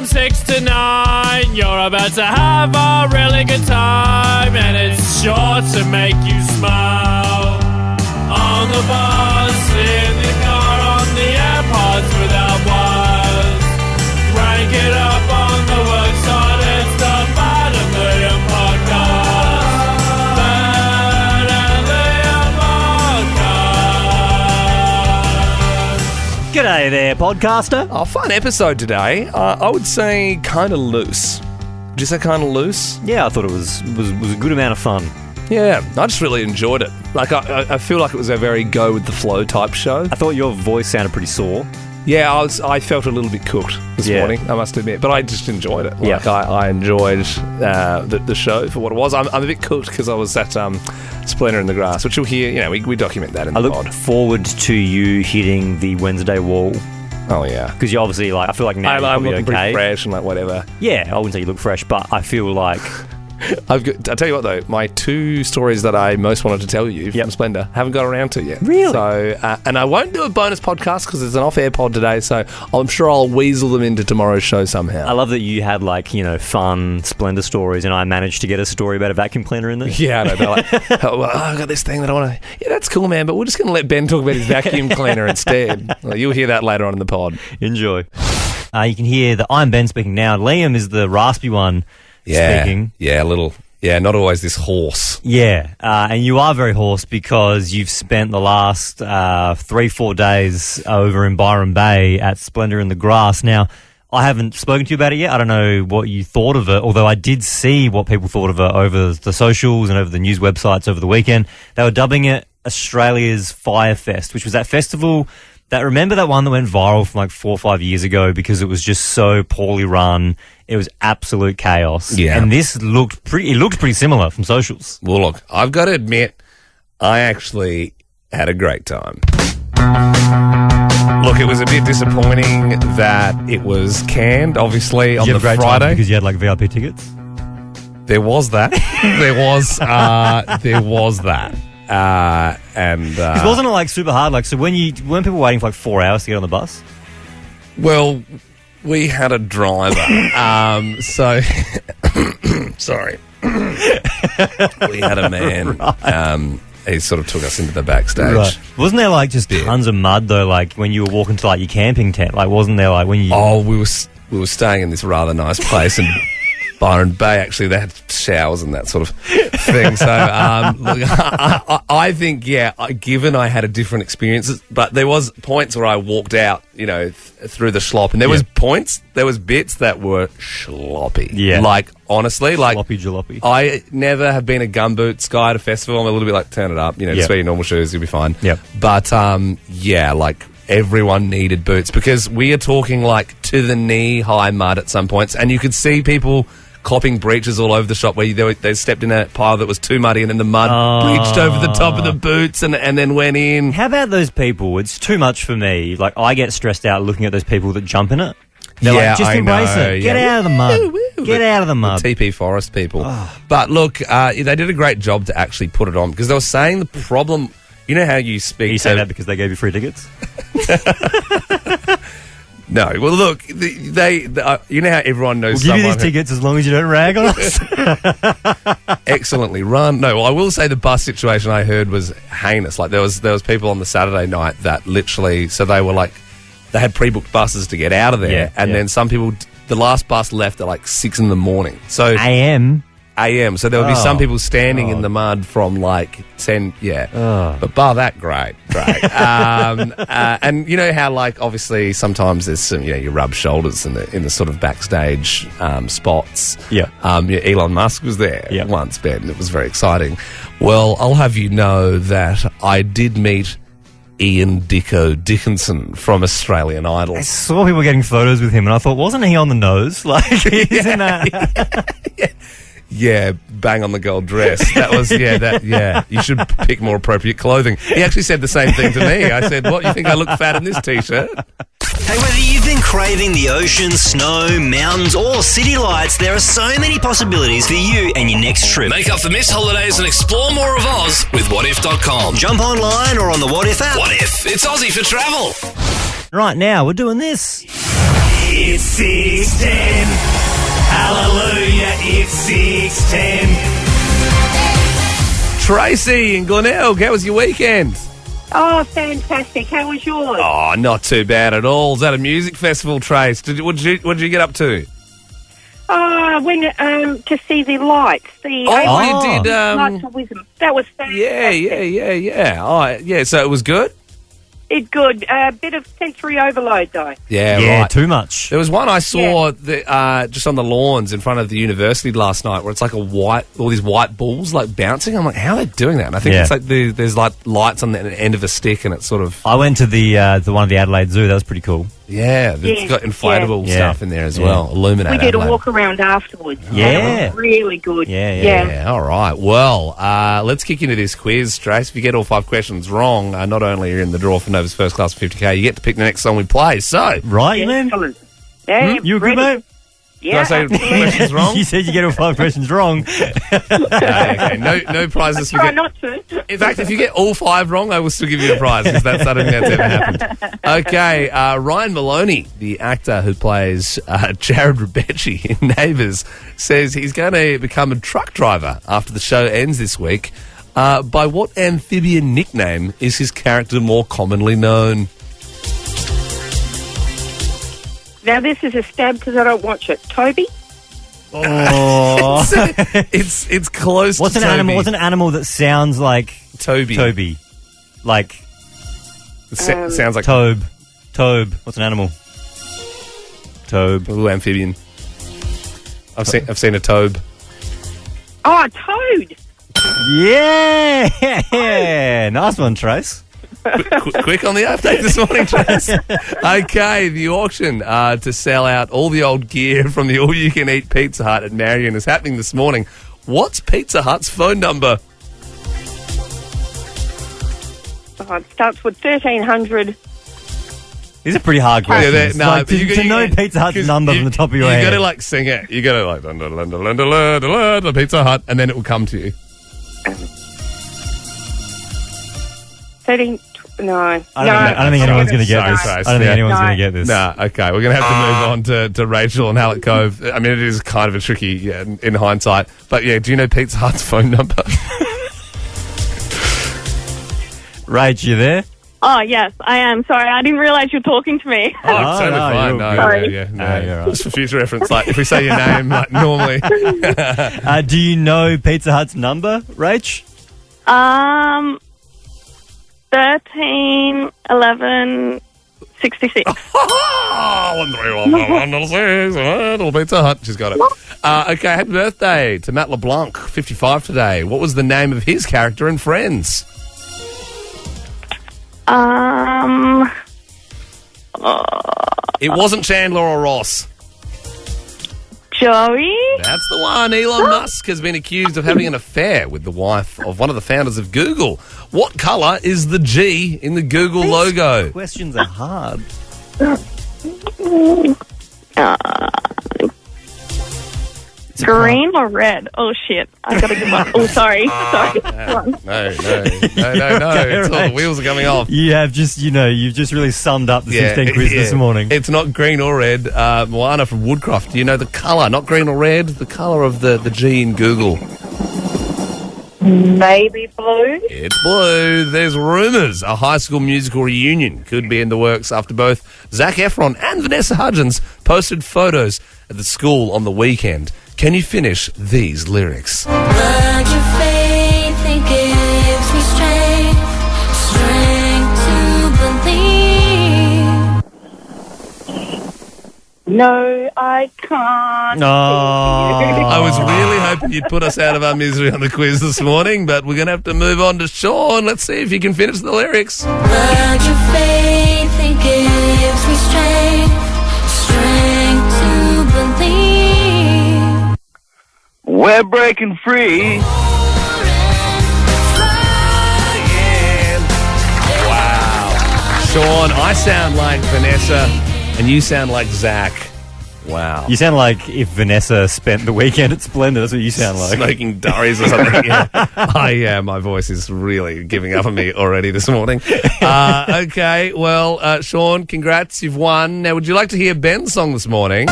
6 to 9. You're about to have a really good time, and it's sure to make you smile. On the bus, in the car, on the AirPods without wires. Rank it up on the worksite, it's the Bad and Liam podcast. Bad and Liam podcast. G'day there, podcaster. A fun episode today. I would say kind of loose. Did you say kind of loose? Yeah, I thought it was a good amount of fun. Yeah, I just really enjoyed it. Like, I feel like it was a very go-with-the-flow type show. I thought your voice sounded pretty sore. Yeah, I felt a little bit cooked this morning, I must admit. But I just enjoyed it. Like, I enjoyed the show for what it was. I'm a bit cooked because I was at Splendour in the Grass, which you'll hear, you know, we document that in the pod. I look forward to you hitting the Wednesday wall. Oh, yeah. Because you obviously, like, I feel like now you're I'm probably looking okay. pretty fresh and, like, whatever. Yeah, I wouldn't say you look fresh, but I feel like... I'll tell you what, though, my two stories that I most wanted to tell you from Splendour haven't got around to yet. Really? So, and I won't do a bonus podcast because it's an off-air pod today, so I'm sure I'll weasel them into tomorrow's show somehow. I love that you had, like, you know, fun Splendour stories, and I managed to get a story about a vacuum cleaner in there. Yeah, I know. They're like, I've got this thing that I want to... Yeah, that's cool, man, but we're just going to let Ben talk about his vacuum cleaner instead. Well, you'll hear that later on in the pod. Enjoy. You can hear that I'm Ben speaking now. Liam is the raspy one speaking. Yeah, a little... Yeah, not always this hoarse. Yeah, and you are very hoarse because you've spent the last 3-4 days over in Byron Bay at Splendour in the Grass. Now, I haven't spoken to you about it yet. I don't know what you thought of it, although I did see what people thought of it over the socials and over the news websites over the weekend. They were dubbing it Australia's Fire Fest, which was that festival that, remember that one that went viral from like 4 or 5 years ago because it was just so poorly run. It was absolute chaos. Yeah. And this looked pretty similar from socials. Well, look, I've got to admit, I actually had a great time. Look, it was a bit disappointing that it was canned, obviously, on the Friday. Because you had like VIP tickets? There was that. There was that. Because wasn't it like super hard? Like, so weren't people waiting for like 4 hours to get on the bus? Well, we had a driver. So sorry. We had a man. Right. He sort of took us into the backstage. Right. Wasn't there like just tons of mud though? Like when you were walking to like your camping tent, like wasn't there like when you? Oh, we were staying in this rather nice place in Byron Bay. Actually, they had showers and that sort of thing. So, look, I think, given I had a different experience, but there was points where I walked out, you know, through the slop, and there was bits that were sloppy. Yeah. Like, honestly, like... Sloppy jalopy. I never have been a gumboots guy at a festival. I'm a little bit like, turn it up, you know, just wear your normal shoes, you'll be fine. Yep. But, like... Everyone needed boots because we are talking like to the knee-high mud at some points, and you could see people clopping breaches all over the shop where they stepped in a pile that was too muddy, and then the mud breached over the top of the boots and then went in. How about those people? It's too much for me. Like, I get stressed out looking at those people that jump in it. They're like, just embrace it. Get out of the mud. Get out of the mud. The TP Forest people. But look, they did a great job to actually put it on because they were saying the problem... You know how you speak... You say that because they gave you free tickets? No. Well, look, they you know how everyone knows we'll give you these tickets as long as you don't rag on us. Excellently run. No, well, I will say the bus situation I heard was heinous. Like, there was people on the Saturday night that literally... So they were like... They had pre-booked buses to get out of there. And then some people... The last bus left at like 6 in the morning. So... AM. So there would be some people standing in the mud from like 10, But bar that, great. And you know how like obviously sometimes there's some, you know, you rub shoulders in the sort of backstage spots. Yeah. Elon Musk was there once, Ben. It was very exciting. Well, I'll have you know that I did meet Ian Dicko Dickinson from Australian Idol. I saw people getting photos with him and I thought, wasn't he on the nose? Like, he's in that... Yeah, bang on the gold dress. That was, you should pick more appropriate clothing. He actually said the same thing to me. I said, what, you think I look fat in this T-shirt? Hey, whether you've been craving the ocean, snow, mountains, or city lights, there are so many possibilities for you and your next trip. Make up for missed holidays and explore more of Oz with whatif.com. Jump online or on the What If app. What If? It's Aussie for travel. Right now, we're doing this. it's 6:10. Hallelujah, it's 6:10. Tracy in Glenelg, how was your weekend? Oh, fantastic. How was yours? Oh, not too bad at all. Is that a music festival, Trace? What did you get up to? Oh, I went to see the lights. You did. Lights of Wisdom. That was fantastic. Yeah. Oh, yeah. So it was good. It's good. A bit of sensory overload, though. Yeah, right. Too much. There was one I saw just on the lawns in front of the university last night, where it's like all these white balls like bouncing. I'm like, how are they doing that? And I think it's like there's like lights on the end of a stick, and it's sort of. I went to the one of the Adelaide Zoo. That was pretty cool. Yeah, it's got inflatable stuff in there as well. Illuminate. We did Adelaide. a walk around afterwards. Yeah. That was really good. Yeah. All right. Well, let's kick into this quiz, Trace. If you get all 5 questions wrong, not only are you in the draw for Nova's first class 50K, you get to pick the next song we play. So, right, man. Excellent. Yeah, You good, mate? Yeah. did I say questions wrong? You said you get all 5 questions wrong. Okay. No prizes. Try not to. In fact, if you get all 5 wrong, I will still give you a prize, because I don't think that's ever happened. Okay, Ryan Maloney, the actor who plays Jared Rebecci in Neighbours, says he's going to become a truck driver after the show ends this week. By what amphibian nickname is his character more commonly known? Now, this is a stab because I don't watch it. Toby? Oh. It's close What's to an Toby. animal? What's an animal that sounds like Toby. Toby? Like Sounds like Tobe. Tobe. What's an animal? Tobe. Ooh, amphibian. I've seen a Tobe. Oh, Toad. Yeah. Nice one, Trace. Quick on the update this morning, Trace. Okay, the auction to sell out all the old gear from the all-you-can-eat Pizza Hut at Marion is happening this morning. What's Pizza Hut's phone number? Oh, it starts with 1300. These are pretty hard questions. To know Pizza Hut's number from the top of your head. You got to like sing it. You got to like the Pizza Hut, and then it will come to you. 13. No. I don't think anyone's going to get this. Trace. I don't think anyone's going to get this. Nah, okay. We're going to have to move on to Rachel and Hallett Cove. I mean, it is kind of a tricky in hindsight. But yeah, do you know Pizza Hut's phone number? Rach, you there? Oh, yes, I am. Sorry, I didn't realise you were talking to me. Oh, totally fine. you're No, Sorry. you're right. Just for future reference, like if we say your name like normally. Do you know Pizza Hut's number, Rach? 13, 11, 66. 131 little Pizza Hut. She's got it. Okay, happy birthday to Matt LeBlanc, 55 today. What was the name of his character in Friends? It wasn't Chandler or Ross. Joey? That's the one. Elon Musk has been accused of having an affair with the wife of one of the founders of Google. What colour is the G in the Google logo? Questions are hard. Green or red? Oh, shit. I gotta give up. Oh, sorry. Sorry. No. It's all the wheels are coming off. You have you've just really summed up the 16 quiz this morning. It's not green or red. Moana from Woodcroft. Do you know the colour? Not green or red. The colour of the G in Google. Maybe blue. It's blue. There's rumours a High School Musical reunion could be in the works after both Zac Efron and Vanessa Hudgens posted photos at the school on the weekend. Can you finish these lyrics? But your faith, it gives me strength to believe. No, I can't. Oh. I was really hoping you'd put us out of our misery on the quiz this morning, but we're going to have to move on to Sean. Let's see if you can finish the lyrics. But your faith, it gives me strength to believe. We're breaking free. Wow. Sean, I sound like Vanessa and you sound like Zach. Wow. You sound like if Vanessa spent the weekend at Splendour. That's what you sound like. Smoking durries or something. Yeah. My voice is really giving up on me already this morning. Okay, well, Sean, congrats. You've won. Now, would you like to hear Ben's song this morning?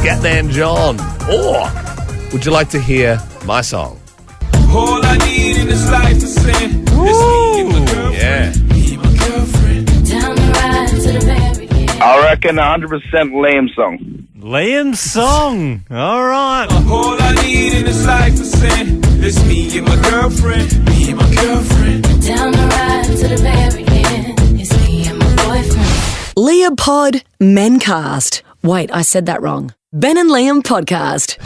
Scatman John. Or would you like to hear my song? All I need in this life is sin. Yeah. I reckon 100% Liam's song. Liam's song. All right. All I need in this life is sin. It's me and my girlfriend. Me and my girlfriend. Down the ride to the very end. It's me and my boyfriend. Leopod Mencast. Wait, I said that wrong. Ben and Liam Podcast.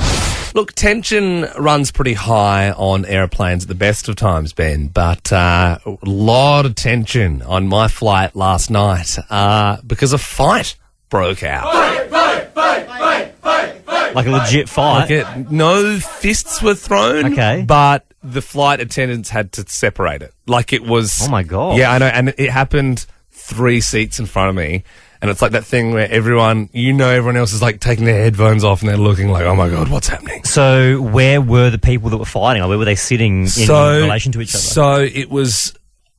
Look, tension runs pretty high on airplanes at the best of times, Ben, but a lot of tension on my flight last night because a fight broke out. Like a legit fight. No fists were thrown, Okay. but the flight attendants had to separate it. Like it was... Oh, my God. Yeah, I know, and it happened 3 seats in front of me. And it's like that thing where everyone else is like taking their headphones off and they're looking like, oh my God, what's happening? So where were the people that were fighting? Like, where were they sitting in relation to each other? So it was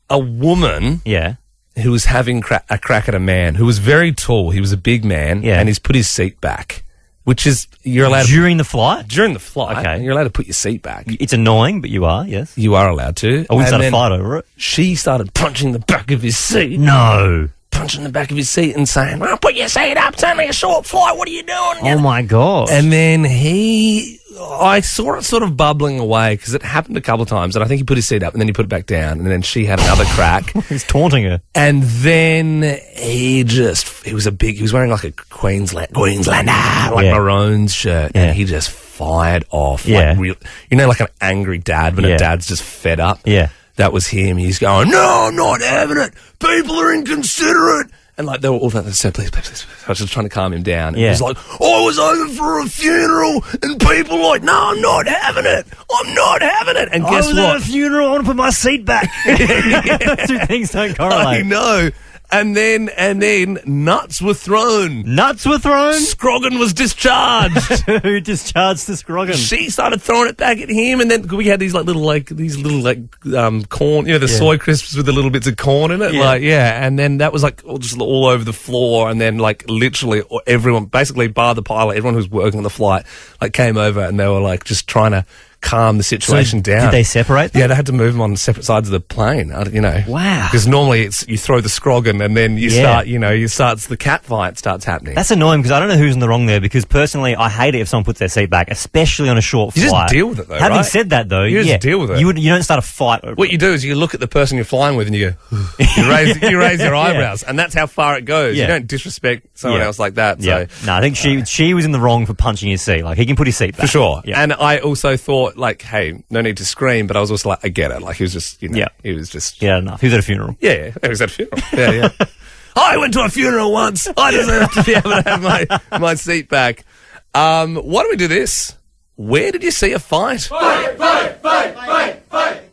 a woman Yeah. who was having a crack at a man who was very tall. He was a big man, Yeah. and he's put his seat back, which is you're allowed During the flight? during the flight. Okay. You're allowed to put your seat back. It's annoying, but you are, yes. You are allowed to. I wouldn't And start a then fight over it. She started punching the back of his seat. No. Punching the back of his seat and saying, well, put your seat up, it's only a short flight, what are you doing? Oh, my God. And then I saw it sort of bubbling away because it happened a couple of times, and I think he put his seat up and then he put it back down, and then she had another crack. He's taunting her. And then he was wearing like a Queenslander, like Yeah. maroons shirt, Yeah. and he just fired off. Yeah. Like an angry dad when Yeah. a dad's just fed up. Yeah. That was him. He's going, no, I'm not having it. People are inconsiderate. And like they were all like, so please. I was just trying to calm him down. And Yeah. he was like, I was over for a funeral and people were like, no, I'm not having it. I'm not having it. And guess I was what? at a funeral, I want to put my seat back. Two things don't I correlate. know. And then nuts were thrown. Nuts were thrown? Scroggin was discharged. Who discharged the Scroggin? She started throwing it back at him, and then we had these little corn, the soy crisps with the little bits of corn in it, Yeah. and then that was like just all over the floor, and then like literally everyone, basically bar the pilot, everyone who was working on the flight, like came over and they were like just trying to calm the situation down. Did they separate them? Yeah, they had to move them on separate sides of the plane. Wow. Because normally it's you throw the Scroggin and then the cat fight starts happening. That's annoying because I don't know who's in the wrong there, because personally I hate it if someone puts their seat back, especially on a short You flight. just deal with it though, Having right? said that though, You just deal with it. You don't start a fight over What it. you do is you look at the person you're flying with and you go, you raise your eyebrows, and that's how far it goes. Yeah. You don't disrespect someone else like that. Yeah. So No, I think she was in the wrong for punching his seat. Like, he can put his seat back. for sure. Yeah. And I also thought like, hey, no need to scream, but I was also like, I get it. Like he was just, he was just, Yeah, enough. He was at a funeral. yeah, he was at a funeral. Yeah. I went to a funeral once. I deserve to be able to have my seat back. Why don't we do this? Where did you see a fight? Fight.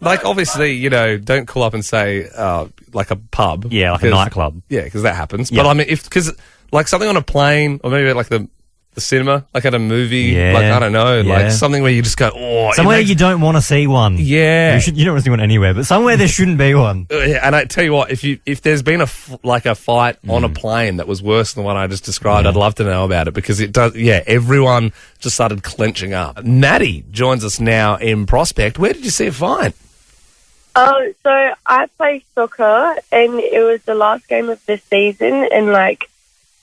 Like, obviously, don't call up and say, like a pub. Yeah, like a nightclub. Yeah, because that happens. Yeah. But I mean, because like something on a plane, or maybe like the cinema, like at a movie, Yeah. like, I don't know, Yeah. like something where you just go, oh. Somewhere you don't want to see one. Yeah. You don't want to see one anywhere, but somewhere there shouldn't be one. And I tell you what, if there's been a fight on a plane that was worse than the one I just described, I'd love to know about it, because it does. Yeah, everyone just started clenching up. Maddie joins us now in Prospect. Where did you see a fight? So I play soccer, and it was the last game of the season, and like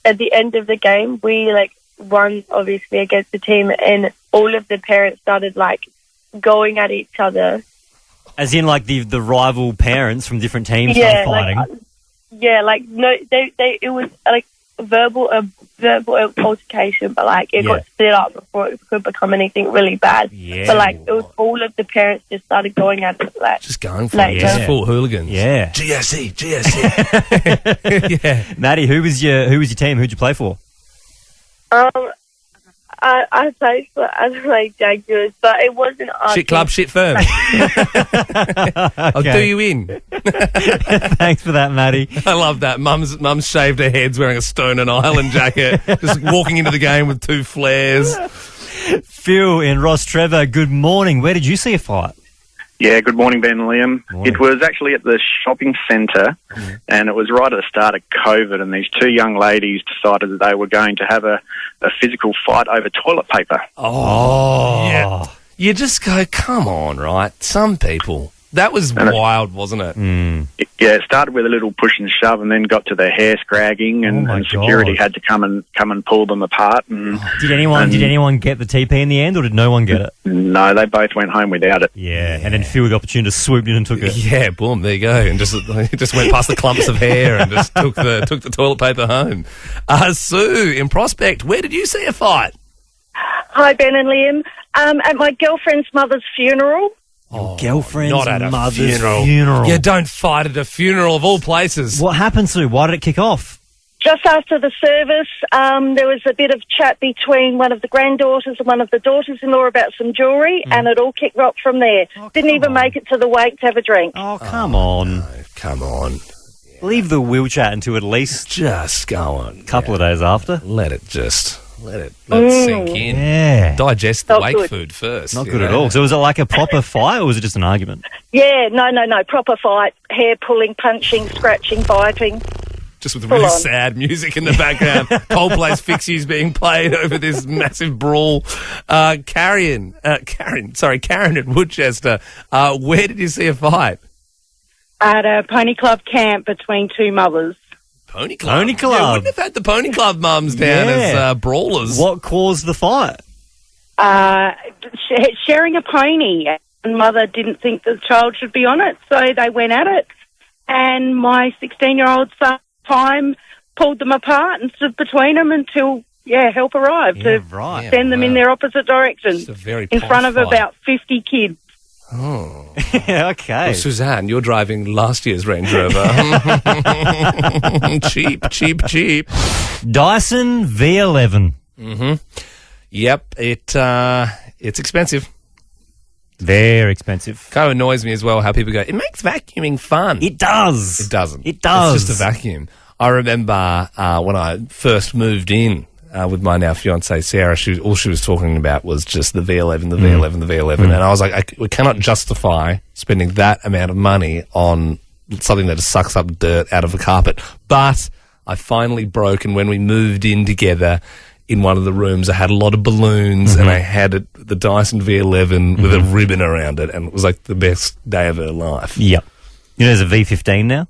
at the end of the game, we like won obviously against the team, and all of the parents started like going at each other. As in, like, the rival parents from different teams started fighting. It was like verbal altercation, but like it got split up before it could become anything really bad. Yeah. But like it was all of the parents just started going at it, like Just going for like, it. Just full hooligans. Yeah. GSE. Yeah. Maddie, who was your team? Who'd you play for? I played for Adelaide Jaguars, but it wasn't us. Shit club, shit firm. I'll do you in. Thanks for that, Maddie. I love that. Mum's shaved her head's wearing a Stone and Island jacket, just walking into the game with 2 flares. Phil in Ross Trevor, good morning. Where did you see a fight? Yeah, good morning, Ben and Liam. Morning. It was actually at the shopping centre, and it was right at the start of COVID, and these 2 young ladies decided that they were going to have a physical fight over toilet paper. Oh. Yeah. You just go, come on, right? Some people. That was wild, wasn't it? It started with a little push and shove, and then got to the hair scragging, and security had to come and pull them apart. And, Did anyone get the TP in the end, or did no one get it? No, they both went home without it. Yeah, and then Phil the opportunity to swoop in and took it. Yeah, boom, there you go, and just went past the clumps of hair and just took the toilet paper home. Sue in Prospect, where did you see a fight? Hi, Ben and Liam. At my girlfriend's mother's funeral. Girlfriend's Not at a mother's funeral. Yeah, don't fight at a funeral of all places. What happened, Sue? Why did it kick off? Just after the service, there was a bit of chat between one of the granddaughters and one of the daughters-in-law about some jewellery, and it all kicked off from there. Didn't even make it to the wake to have a drink. Oh, come on. No, come on. Leave the wheel chat until at least Just go on. a couple of days after. Let it sink in. Yeah. Digest the Not wake good. food first. Not you good at know? all. So was it like a proper fight, or was it just an argument? Yeah, no, proper fight. Hair pulling, punching, scratching, biting. Just with really Full on. sad music in the background. Coldplay's Fix You's being played over this massive brawl. Karen in Woodchester. Where did you see a fight? At a pony club camp between 2 mothers. Pony Club. Pony Club. Yeah, wouldn't have had the Pony Club mums down as brawlers. What caused the fight? Sharing a pony. And mother didn't think the child should be on it, so they went at it. And my 16-year-old son, pulled them apart and stood between them until, help arrived to send them in their opposite directions. In front of about 50 kids. Oh. Okay. Well, Suzanne, you're driving last year's Range Rover. Cheap. Dyson V11. Mm-hmm. Yep, it's expensive. Very expensive. Kind of annoys me as well how people go, it makes vacuuming fun. It does. It doesn't. It does. It's just a vacuum. I remember when I first moved in with my now fiancée Sarah, all she was talking about was just the V11, the V11, the V11. And I was like, we cannot justify spending that amount of money on something that just sucks up dirt out of a carpet. But I finally broke, and when we moved in together, in one of the rooms, I had a lot of balloons, and I had the Dyson V11 with a ribbon around it, and it was like the best day of her life. Yep. You know, there's a V15 now.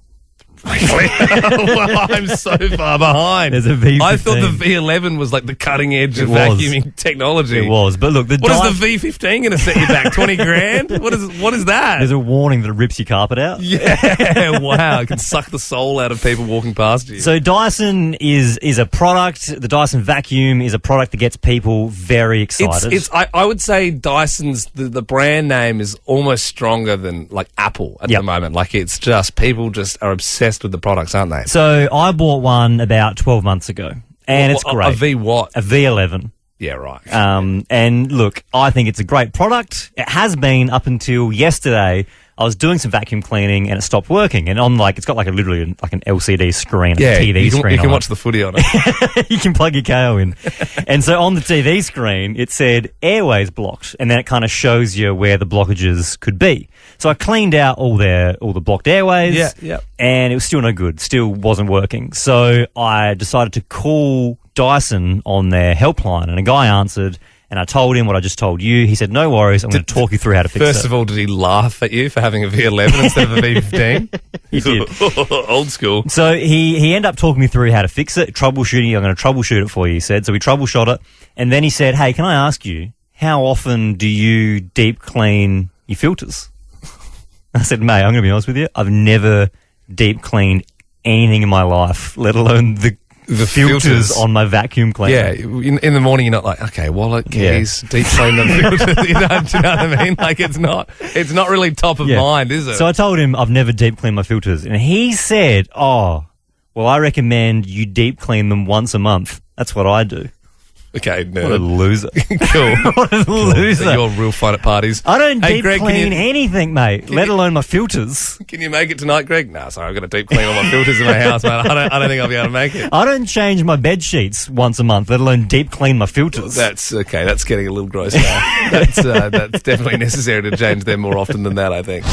Well, I'm so far behind. There's a V15. I thought the V11 was like the cutting edge of vacuuming technology. It was, but look, what is the V15 going to set you back? 20 grand? What is that? There's a warning that it rips your carpet out. Yeah, wow, it can suck the soul out of people walking past you. So Dyson is a product. The Dyson vacuum is a product that gets people very excited. I would say Dyson's the brand name is almost stronger than like Apple at the moment. Like it's just people just are obsessed with the products, aren't they? So I bought one about 12 months ago, and it's great. A V what? A V11. Yeah, right. And look, I think it's a great product. It has been up until yesterday. I was doing some vacuum cleaning and it stopped working. And it's got literally an LCD screen, a TV screen. You can watch the footy on it. You can plug your KO in. And so on the TV screen, it said airways blocked. And then it kind of shows you where the blockages could be. So I cleaned out all the blocked airways. Yeah. And it was still no good. Still wasn't working. So I decided to call Dyson on their helpline, and a guy answered. And I told him what I just told you. He said, no worries, I'm going to talk you through how to fix it. First of all, did he laugh at you for having a V11 instead of a V15? He did. Old school. So he ended up talking me through how to fix it. Troubleshooting, I'm going to troubleshoot it for you, he said. So we troubleshot it. And then he said, hey, can I ask you, how often do you deep clean your filters? I said, mate, I'm going to be honest with you. I've never deep cleaned anything in my life, let alone the filters on my vacuum cleaner. Yeah, in the morning you're not like, okay, wallet, keys, deep clean the filters. Do you know what I mean? Like it's not really top of mind, is it? So I told him I've never deep cleaned my filters, and he said, oh, well, I recommend you deep clean them once a month. That's what I do. Okay, nerd. What a loser. Cool. What a loser. You're real fun at parties. I don't deep Greg, clean anything, mate, let alone my filters. Can you make it tonight, Greg? No, sorry, I've got to deep clean all my filters in my house, man. I don't think I'll be able to make it. I don't change my bed sheets once a month, let alone deep clean my filters. That's okay. That's getting a little gross now. That's definitely necessary to change them more often than that, I think.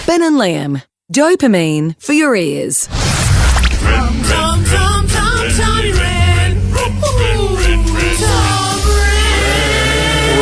Ben and Liam. Dopamine for your ears.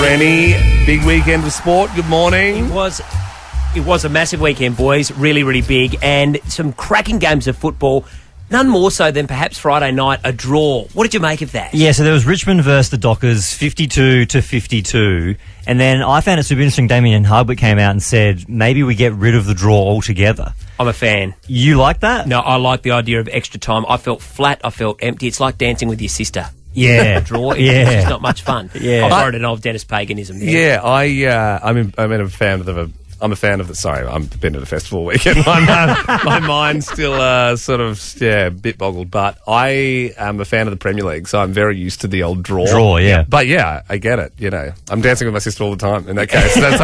Rennie, big weekend of sport. Good morning. It was a massive weekend, boys. Really, really big. And some cracking games of football. None more so than perhaps Friday night, a draw. What did you make of that? Yeah, so there was Richmond versus the Dockers, 52-52. And then I found it super interesting. Damien Hardwick came out and said, maybe we get rid of the draw altogether. I'm a fan. You like that? No, I like the idea of extra time. I felt flat. I felt empty. It's like dancing with your sister. Yeah. Draw. It's just not much fun. Yeah. I borrowed an old Dennis Paganism there. Yeah, I'm a fan of the. Sorry, I've been at a festival weekend. My mind's still sort of a bit boggled, but I am a fan of the Premier League, so I'm very used to the old draw. Draw, yeah. But yeah, I get it. You know, I'm dancing with my sister all the time. In that case, that's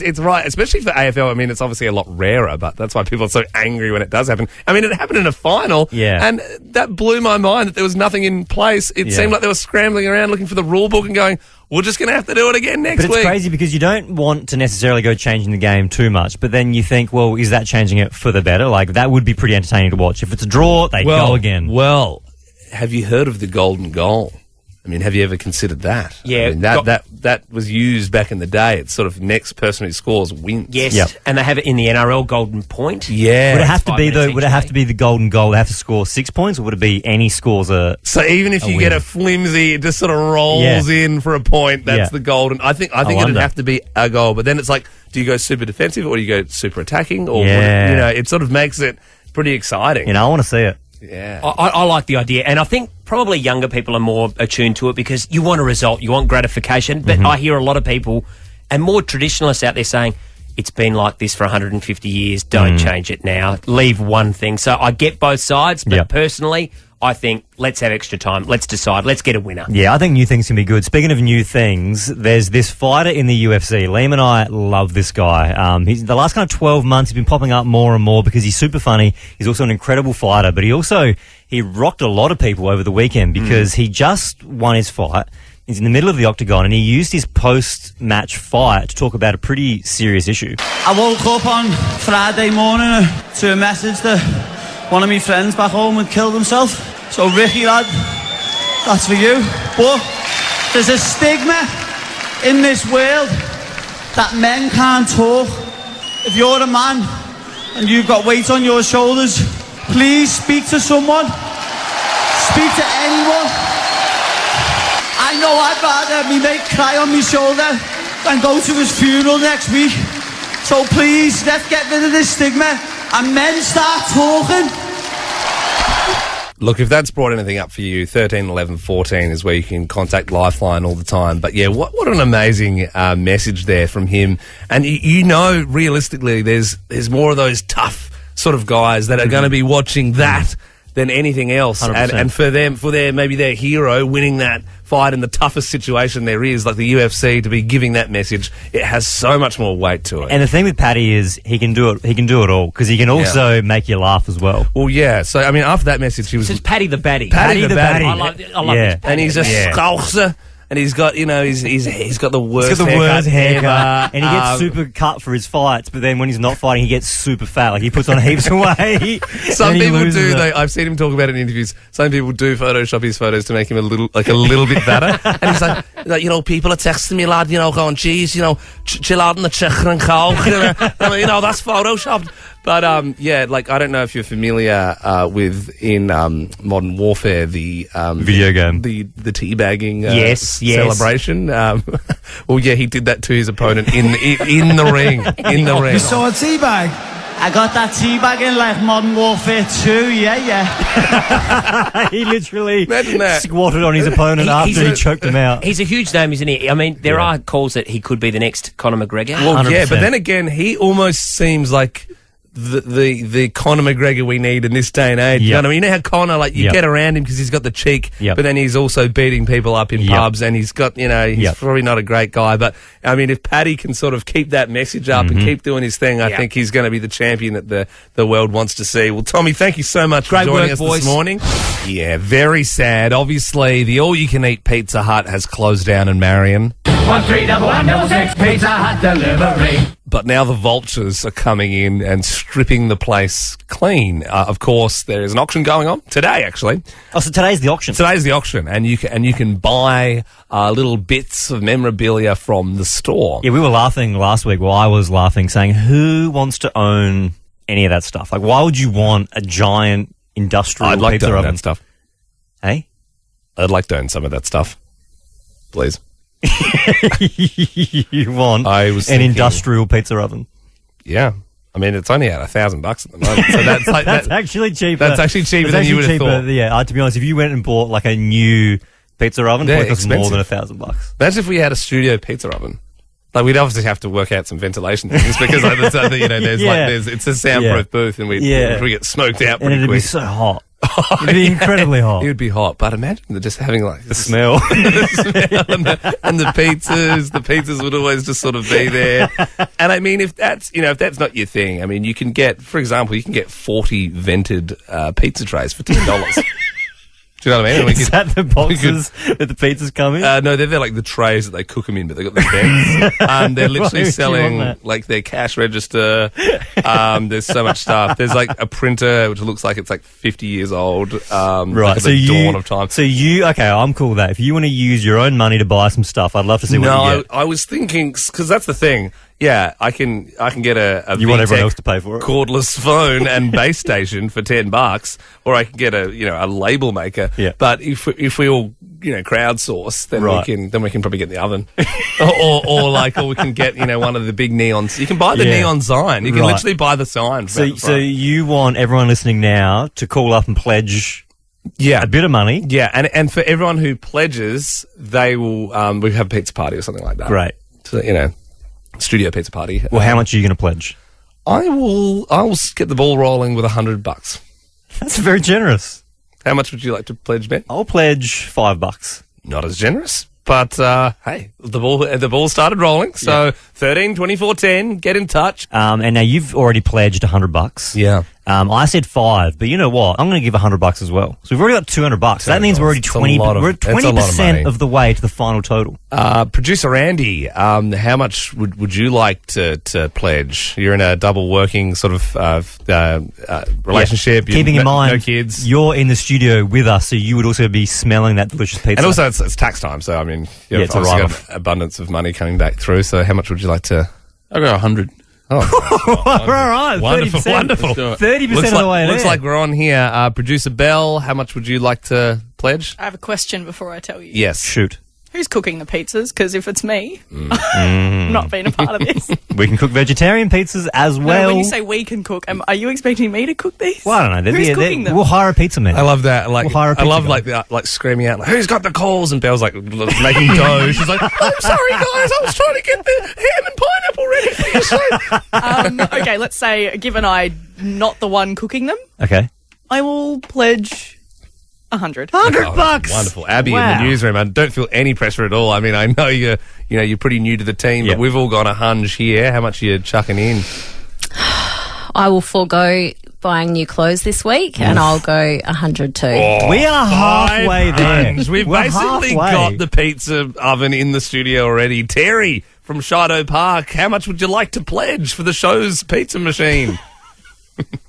it's right, especially for AFL. I mean, it's obviously a lot rarer, but that's why people are so angry when it does happen. I mean, it happened in a final, and that blew my mind that there was nothing in place. It seemed like they were scrambling around looking for the rule book and going, we're just going to have to do it again next week. But it's crazy because you don't want to necessarily go changing the game too much, but then you think, well, is that changing it for the better? Like, that would be pretty entertaining to watch. If it's a draw, they go again. Well, have you heard of the golden goal? I mean, have you ever considered that? Yeah. I mean, that was used back in the day. It's sort of next person who scores wins. Yes, and they have it in the NRL golden point. Yeah. Would it have to be Would it have to be the golden goal? They have to score 6 points, or would it be any scores? So even if you get a flimsy, it just sort of rolls in for a point. That's the golden. I think it'd have to be a goal. But then it's like, do you go super defensive or do you go super attacking? Or it sort of makes it pretty exciting. I want to see it. Yeah, I like the idea, and I think probably younger people are more attuned to it because you want a result, you want gratification. But I hear a lot of people and more traditionalists out there saying it's been like this for 150 years. Don't change it now. Leave one thing. So I get both sides, but personally, I think let's have extra time. Let's decide. Let's get a winner. Yeah, I think new things can be good. Speaking of new things, there's this fighter in the UFC. Liam and I love this guy. He's the last kind of 12 months, he's been popping up more and more because he's super funny. He's also an incredible fighter, but he rocked a lot of people over the weekend because he just won his fight. He's in the middle of the octagon and he used his post-match fight to talk about a pretty serious issue. I woke up on Friday morning to a message that one of my friends back home had killed himself. So Ricky, lad, that's for you. But there's a stigma in this world that men can't talk. If you're a man and you've got weight on your shoulders, please speak to someone. Speak to anyone. I know I'd rather me mate cry on my shoulder than go to his funeral next week. So please, let's get rid of this stigma and men start talking. Look, if that's brought anything up for you, 13, 11, 14 is where you can contact Lifeline all the time. But yeah, what an amazing message there from him. And realistically, there's more of those tough sort of guys that are going to be watching that than anything else. And for maybe their hero winning that fight in the toughest situation there is, like the UFC, to be giving that message, it has so much more weight to it. And the thing with Paddy is he can do it all because he can also make you laugh as well. Well, yeah. So I mean, after that message, he was Paddy the Baddy. Paddy the Baddy. I love this. And he's a scouser. And he's got, he's got the worst haircut. And he gets super cut for his fights, but then when he's not fighting, he gets super fat. Like, he puts on heaps of weight. Some people do, I've seen him talk about it in interviews. Some people do Photoshop his photos to make him a little bit fatter. And he's like, people are texting me, lad, going, geez, chill out in the chicken and coke. That's Photoshopped. But, I don't know if you're familiar with, in Modern Warfare, the video game. The teabagging yes. celebration. Well, yeah, he did that to his opponent in the ring. In the ring. You saw a teabag? I got that teabagging like Modern Warfare 2, yeah. He literally that. squatted on his opponent after he choked him out. He's a huge name, isn't he? I mean, there are calls that he could be the next Conor McGregor. Well, 100%. yeah, but then again, he almost seems like the Conor McGregor we need in this day and age. You know what I mean? You know how Conor, like, you get around him because he's got the cheek, but then he's also beating people up in pubs, and he's got, he's probably not a great guy. But, I mean, if Paddy can sort of keep that message up and keep doing his thing, I think he's going to be the champion that the world wants to see. Well, Tommy, thank you so much for joining us this morning. Yeah, very sad. Obviously, the all-you-can-eat Pizza Hut has closed down in Marion. 131106 Pizza Hut delivery. But now the vultures are coming in and stripping the place clean. Of course, there is an auction going on today, actually. Oh, so today's the auction. Today's the auction, and you can buy little bits of memorabilia from the store. Yeah, we were laughing last week. Well, I was laughing, saying, "Who wants to own any of that stuff? Like, why would you want a giant industrial I'd like pizza to own oven that stuff. Hey, I'd like to own some of that stuff, please. You want an industrial pizza oven? Yeah. I mean, it's only at $1,000 at the moment. So that's like that's actually cheaper. That's actually cheaper than you would have thought. Yeah, to be honest, if you went and bought like a new pizza oven, it costs more than $1,000. Imagine if we had a studio pizza oven. Like, we'd obviously have to work out some ventilation things because it's a soundproof booth, and we get smoked out pretty and it'd quick. be so hot. It'd be incredibly hot. It would be hot, but imagine just having like the smell, and the pizzas would always just sort of be there. And I mean, if that's not your thing, I mean, you can get, for example, 40 vented pizza trays for $10. Do you know what I mean? Is that the boxes that the pizzas come in? No, they're like the trays that they cook them in, but they've got the vents. They're literally selling like their cash register. There's so much stuff. There's like a printer which looks like it's like 50 years old. Right, like so the dawn of time. So I'm cool with that. If you want to use your own money to buy some stuff, I'd love to see what you get. I was thinking, because that's the thing. Yeah, I can get a you want everyone else to pay for it? Cordless phone and base station for $10, or I can get a label maker. Yeah. But if we all crowdsource, then we can probably get the oven, or we can get one of the big neons. You can buy the neon sign. You can literally buy the sign. So you want everyone listening now to call up and pledge. Yeah, a bit of money. Yeah, and for everyone who pledges, they will we have a pizza party or something like that. Great. So, studio pizza party. Well, how much are you going to pledge? I will get the ball rolling with $100. That's very generous. How much would you like to pledge, Ben? I'll pledge $5. Not as generous, but hey, the ball started rolling. So 13, 24, 10. Get in touch. And now you've already pledged $100. Yeah. I said 5, but you know what? I'm going to give $100 as well. So we've already got $200. So that means we're already 20% of the way to the final total. Producer Andy, how much would you like to pledge? You're in a double working sort of relationship. Keeping in mind, no kids. You're in the studio with us, so you would also be smelling that delicious pizza. And also, it's tax time, so I mean, you've obviously got abundance of money coming back through. So how much would you like to? I'll go 100. Oh, all right, wonderful, 30%. wonderful. 30% of the way. Looks like we're on here. Producer Belle, how much would you like to pledge? I have a question before I tell you. Yes, shoot. Who's cooking the pizzas? Because if it's me, I'm not being a part of this. We can cook vegetarian pizzas as well. No, when you say we can cook, are you expecting me to cook these? Well, I don't know. Who's cooking them? We'll hire a pizza man. I love that. Like, we'll hire a pizza guy. like screaming out, like, who's got the calls? And Belle's like making dough. She's like, I'm sorry, guys. I was trying to get the ham and pineapple ready for your show. Okay, let's say, given I'm not the one cooking them, okay, I will pledge $100. $100. Wonderful. Abby in the newsroom. I don't feel any pressure at all. I mean, I know you're pretty new to the team, but we've all got a hunch here. How much are you chucking in? I will forego buying new clothes this week, and I'll go 100 too. Oh, we are halfway there. We've basically got the pizza oven in the studio already. Terry from Shadow Park, how much would you like to pledge for the show's pizza machine?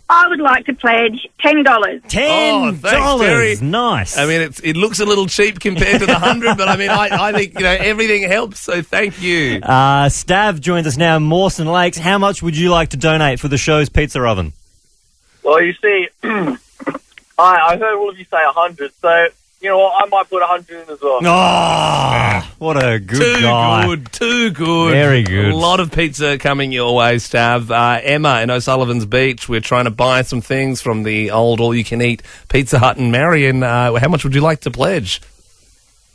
I would like to pledge $10. $10. Nice. I mean, it looks a little cheap compared to the 100, but I mean, I think everything helps. So thank you. Stav joins us now in Mawson Lakes. How much would you like to donate for the show's pizza oven? Well, you see, I heard all of you say 100, so you know what? I might put 100 in as well. Oh, what a good guy. Too good. Very good. A lot of pizza coming your way, Stav. Emma in O'Sullivan's Beach, we're trying to buy some things from the old all-you-can-eat Pizza Hut in Marion. How much would you like to pledge?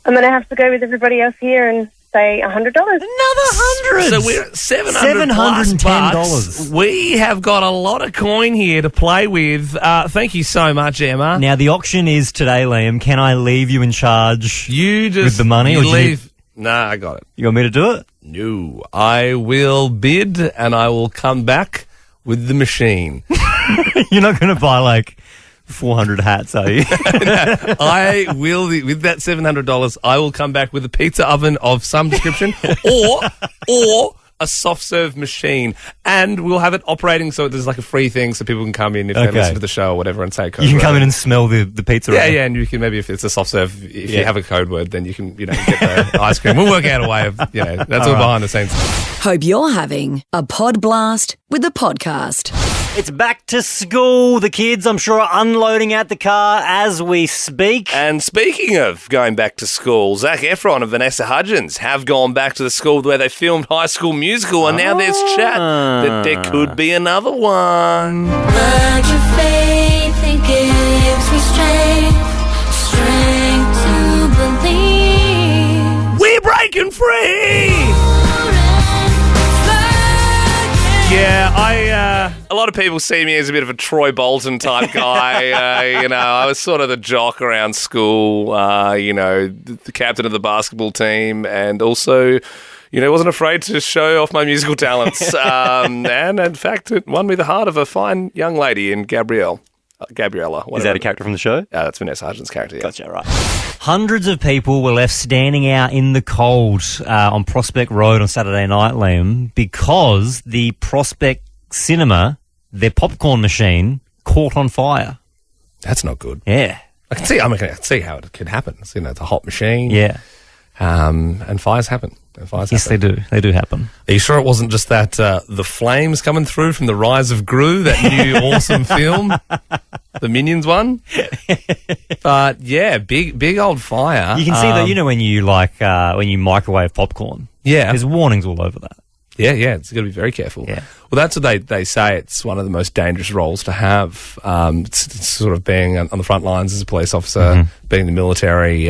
I'm going to have to go with everybody else here and say $100. Another $100. So we're at $700 $710. We have got a lot of coin here to play with. Thank you so much, Emma. Now, the auction is today, Liam. Can I leave you in charge with the money? You or do you leave. Nah, I got it. You want me to do it? No. I will bid and I will come back with the machine. You're not going to buy like 400 hats, are you? I will, with that $700, I will come back with a pizza oven of some description or a soft serve machine, and we'll have it operating so there's like a free thing so people can come in if they listen to the show or whatever and say a code You can word. come in and smell the pizza. Yeah, yeah, and you can maybe, if it's a soft serve, if you have a code word, then you can, get the ice cream. We'll work out a way of, that's all behind the scenes. Hope you're having a pod blast with the podcast. It's back to school. The kids, I'm sure, are unloading out the car as we speak. And speaking of going back to school, Zac Efron and Vanessa Hudgens have gone back to the school where they filmed High School Musical, and now there's chat that there could be another one. But your faith, it gives me strength to believe. We're breaking free! Yeah, a lot of people see me as a bit of a Troy Bolton type guy. I was sort of the jock around school, the captain of the basketball team, and also, wasn't afraid to show off my musical talents. And in fact, it won me the heart of a fine young lady in Gabriella. Is that a character from the show? That's Vanessa Hudgens' character, yeah. Gotcha, right. Hundreds of people were left standing out in the cold on Prospect Road on Saturday night, Liam, because the Prospect Cinema, their popcorn machine, caught on fire. That's not good. Yeah. I can see how it could happen. It's a hot machine. Yeah. And fires happen. Yes, they do. They do happen. Are you sure it wasn't just that the flames coming through from The Rise of Gru, that new awesome film, the Minions one? But yeah, big old fire. You can see that, when you when you microwave popcorn. Yeah, there's warnings all over that. Yeah, it's got to be very careful. Yeah. Well, that's what they say. It's one of the most dangerous roles to have. It's sort of being on the front lines as a police officer, being in the military,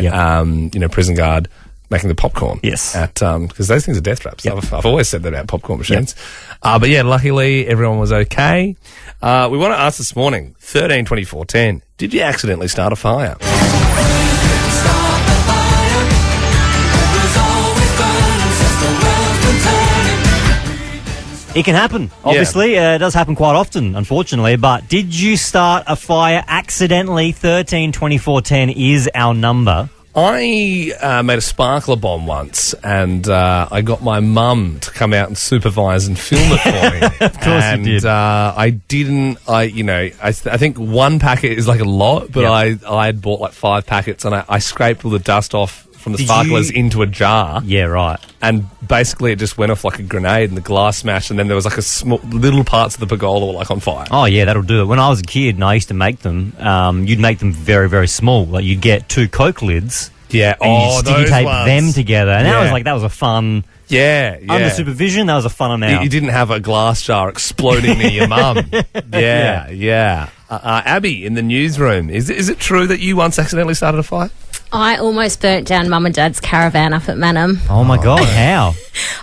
prison guard, making the popcorn. Yes. Because those things are death traps. Yep. I've always said that about popcorn machines. Yep. But yeah, luckily everyone was okay. We want to ask this morning, 13-24-10, did you accidentally start a fire? It can happen, obviously. It does happen quite often, unfortunately. But did you start a fire accidentally? 13-24-10 is our number. I made a sparkler bomb once, and I got my mum to come out and supervise and film it for me. Of course you did. I didn't. I think one packet is like a lot, but I had bought like 5 packets, and I scraped all the dust off from the sparklers into a jar. Yeah, right. And basically it just went off like a grenade and the glass smashed, and then there was like a small little parts of the pergola were like on fire. Oh yeah, that'll do it. When I was a kid and I used to make them, you'd make them very, very small. Like you'd get 2 Coke lids. Yeah. And you'd sticky tape them together. And that was a fun... Yeah. Under supervision, that was a fun amount. You didn't have a glass jar exploding near your mum. Yeah. Abby, in the newsroom, is it true that you once accidentally started a fire? I almost burnt down Mum and Dad's caravan up at Manham. Oh my God, how?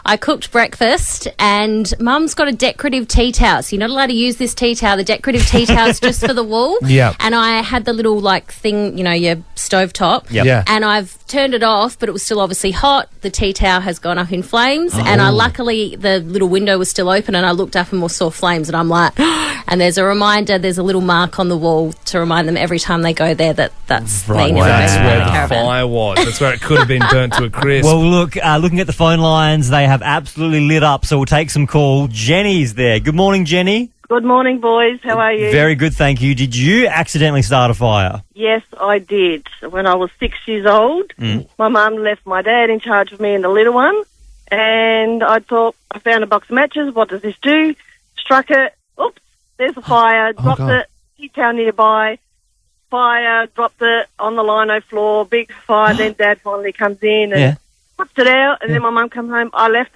I cooked breakfast and Mum's got a decorative tea towel. So you're not allowed to use this tea towel. The decorative tea towel's just for the wall. Yeah. And I had the little thing, your stovetop. Yep. Yeah. And I've turned it off, but it was still obviously hot. The tea towel has gone up in flames. And luckily the little window was still open and I looked up and saw flames and I'm like, and there's a reminder, there's a little mark on the wall to remind them every time they go there that's right. me. That's where the fire was. That's where it could have been burnt to a crisp. Well, look, looking at the phone lines, they have absolutely lit up, so we'll take some call. Jenny's there. Good morning, Jenny. Good morning, boys. How are you? Very good, thank you. Did you accidentally start a fire? Yes, I did. When I was 6 years old, my mum left my dad in charge of me and the little one, and I thought, I found a box of matches. What does this do? Struck it. Oops, there's a fire. Dropped it. Tea towel nearby. Fire. Dropped it on the lino floor. Big fire. Then Dad finally comes in and puts it out. And then my mum come home. I left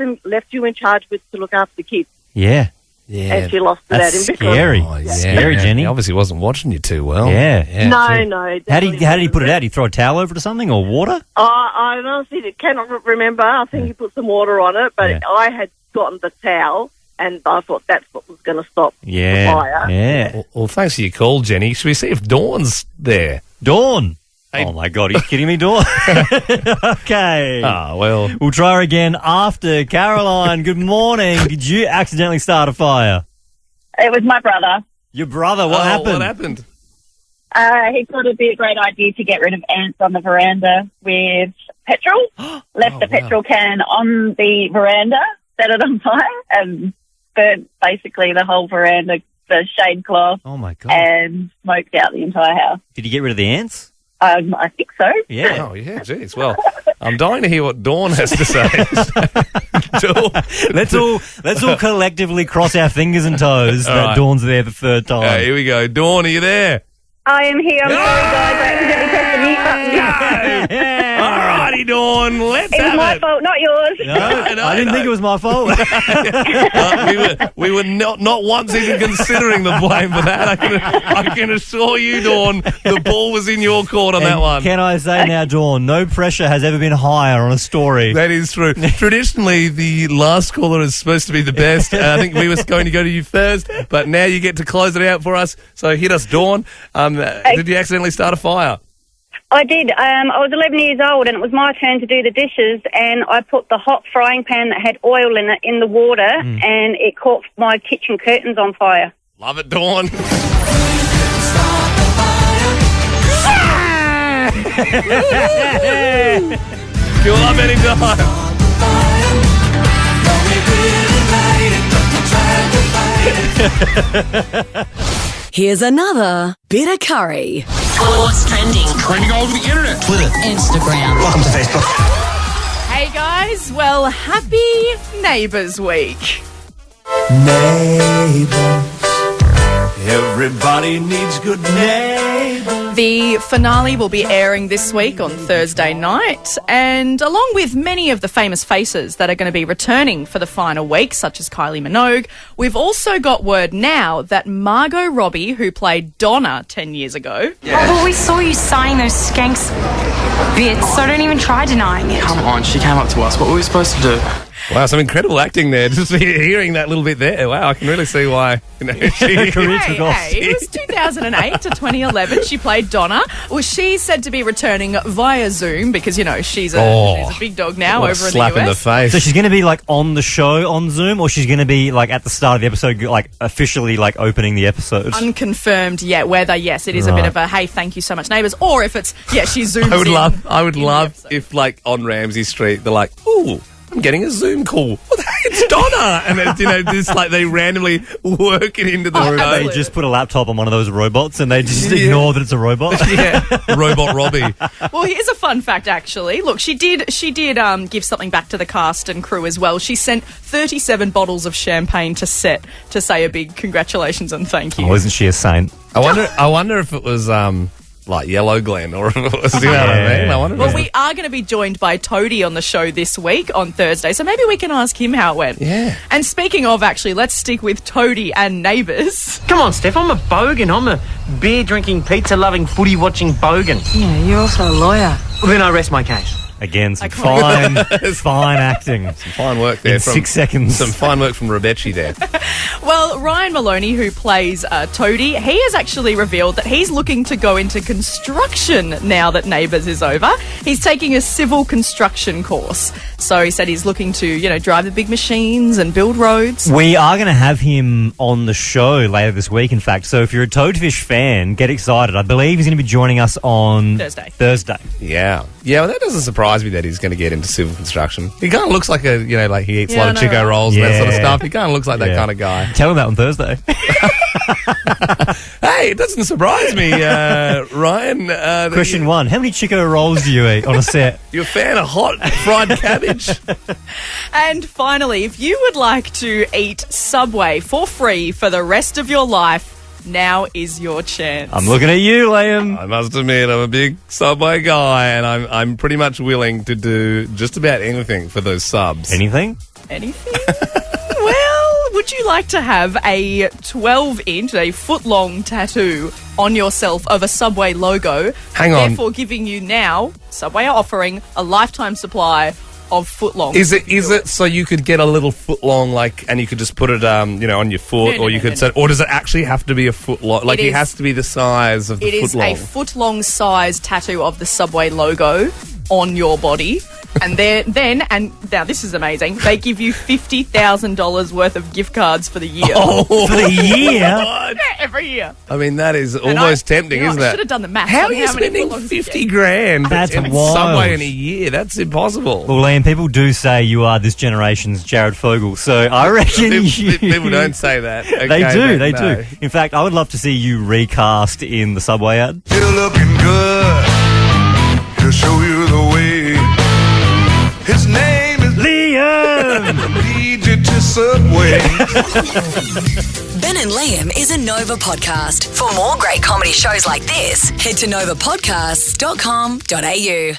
you in charge to look after the kids. Yeah. and she lost it at That's him. scary. Scary, Jenny. He obviously wasn't watching you too well. Yeah. No. How did he put it out? Did he throw a towel over it or something, or water? I honestly cannot remember. I think he put some water on it, but I had gotten the towel, and I thought that's what was going to stop the fire. Yeah. Well, thanks for your call, Jenny. Should we see if Dawn's there? Dawn. Oh, my God. Are you kidding me, Dawn? Okay. Well. We'll try her again after. Caroline, good morning. Did you accidentally start a fire? It was my brother. Your brother? What happened? What happened? He thought it'd be a great idea to get rid of ants on the veranda with petrol. Left the petrol can on the veranda, set it on fire, and burnt basically the whole veranda, the shade cloth. Oh, my God. And smoked out the entire house. Did you get rid of the ants? I think so. Yeah. Oh, yeah, geez. Well, I'm dying to hear what Dawn has to say. Let's all collectively cross our fingers and toes that right. Dawn's there the third time. Here we go. Dawn, are you there? I am here. I'm sorry, guys. I accidentally pressed the mute button. All righty, Dawn. Let's It was have my it. fault, not yours. No, I didn't think it was my fault. We were not once even considering the blame for that. I can assure you, Dawn, the ball was in your court on that And one. Can I say now, Dawn, no pressure has ever been higher on a story. That is true. Traditionally, the last caller is supposed to be the best. I think we were going to go to you first, but now you get to close it out for us. So hit us, Dawn. Did you accidentally start a fire? I did. I was 11 years old, and it was my turn to do the dishes, and I put the hot frying pan that had oil in it in the water, and it caught my kitchen curtains on fire. Love it, Dawn. Cool up anytime. Here's another bit of curry. What's trending? Trending all over the internet. Twitter, Instagram. Welcome to Facebook. Hey guys, well, happy Neighbours Week. Neighbors. Everybody needs good neighbors. The finale will be airing this week on Thursday night, and along with many of the famous faces that are going to be returning for the final week, such as Kylie Minogue, we've also got word now that Margot Robbie, who played Donna 10 years ago... Oh, but we saw you signing those skanks bits, so don't even try denying it. Come on, she came up to us. What were we supposed to do? Wow, some incredible acting there. Just hearing that little bit there. Wow, I can really see why. Hey, it was 2008 to 2011. She played Donna. Well, she's said to be returning via Zoom because, you know, she's a big dog now What a over in the US. slap in the face. So she's going to be like on the show on Zoom, or she's going to be like at the start of the episode, like officially like opening the episode? Unconfirmed yet whether, yes, it is a bit of a, hey, thank you so much, neighbours, or if it's, yeah, she zooms I would love if, like, on Ramsey Street, they're like, ooh, I'm getting a Zoom call. What the heck? It's Donna! And it's, you know, just like they randomly work it into the show. They just put a laptop on one of those robots and they just ignore that it's a robot. Yeah, Robot Robbie. Well, here's a fun fact, actually. Look, she did give something back to the cast and crew as well. She sent 37 bottles of champagne to set to say a big congratulations and thank you. Oh, isn't she a saint? I wonder if it was like Yellow Glen or if it was, you know what I mean? I wonder. Well, we are going to be joined by Tobe on the show this week on Thursday, so maybe we can ask him how it went. Yeah. And speaking of, actually, let's stick with Tobe and Neighbours. Come on, Steph, I'm a bogan. I'm a beer-drinking, pizza-loving, footy-watching bogan. Yeah, you're also a lawyer. Well, then I rest my case. Again, some fine acting. Some fine work there. In 6 seconds. Some fine work from Rebecci there. Well, Ryan Maloney, who plays Tobe, he has actually revealed that he's looking to go into construction now that Neighbours is over. He's taking a civil construction course. So he said he's looking to, you know, drive the big machines and build roads. We are going to have him on the show later this week, in fact. So if you're a Toadfish fan, get excited. I believe he's going to be joining us on Thursday. Yeah. Yeah, well, that doesn't surprise me that he's going to get into civil construction. He kind of looks like a, you know, like he eats a lot of Chico rolls and that sort of stuff. He kind of looks like that kind of guy. Tell him that on Thursday. Hey, it doesn't surprise me, Ryan. Question one, how many Chico rolls do you eat on a set? You're a fan of hot fried cabbage? And finally, if you would like to eat Subway for free for the rest of your life, now is your chance. I'm looking at you, Liam. I must admit, I'm a big Subway guy, and I'm pretty much willing to do just about anything for those subs. Anything? Anything? Well, would you you like to have a 12-inch, a foot-long tattoo on yourself of a Subway logo? Hang on. Therefore giving you now, Subway are offering a lifetime supply of foot-long. Is it so you could get a little foot long, and you could just put it, on your foot, or does it actually have to be a foot long? Like, it has to be the size of the foot long. It is a foot-long size tattoo of the Subway logo on your body. And and now this is amazing, they give you $50,000 worth of gift cards for the year. Oh, For the year? Yeah, every year. I mean, that is almost tempting, isn't I it? should have done the math. How on are you many spending footlongs you get. 50 grand That's in wild. Subway in a year? That's impossible. Well, Liam, people do say you are this generation's Jared Fogel, so I reckon People don't say that. Okay, they no. do. In fact, I would love to see you recast in the Subway ad. You're looking good. He'll show you the way. His name is Liam. Lead you to Subway. Ben and Liam is a Nova podcast. For more great comedy shows like this, head to novapodcasts.com.au.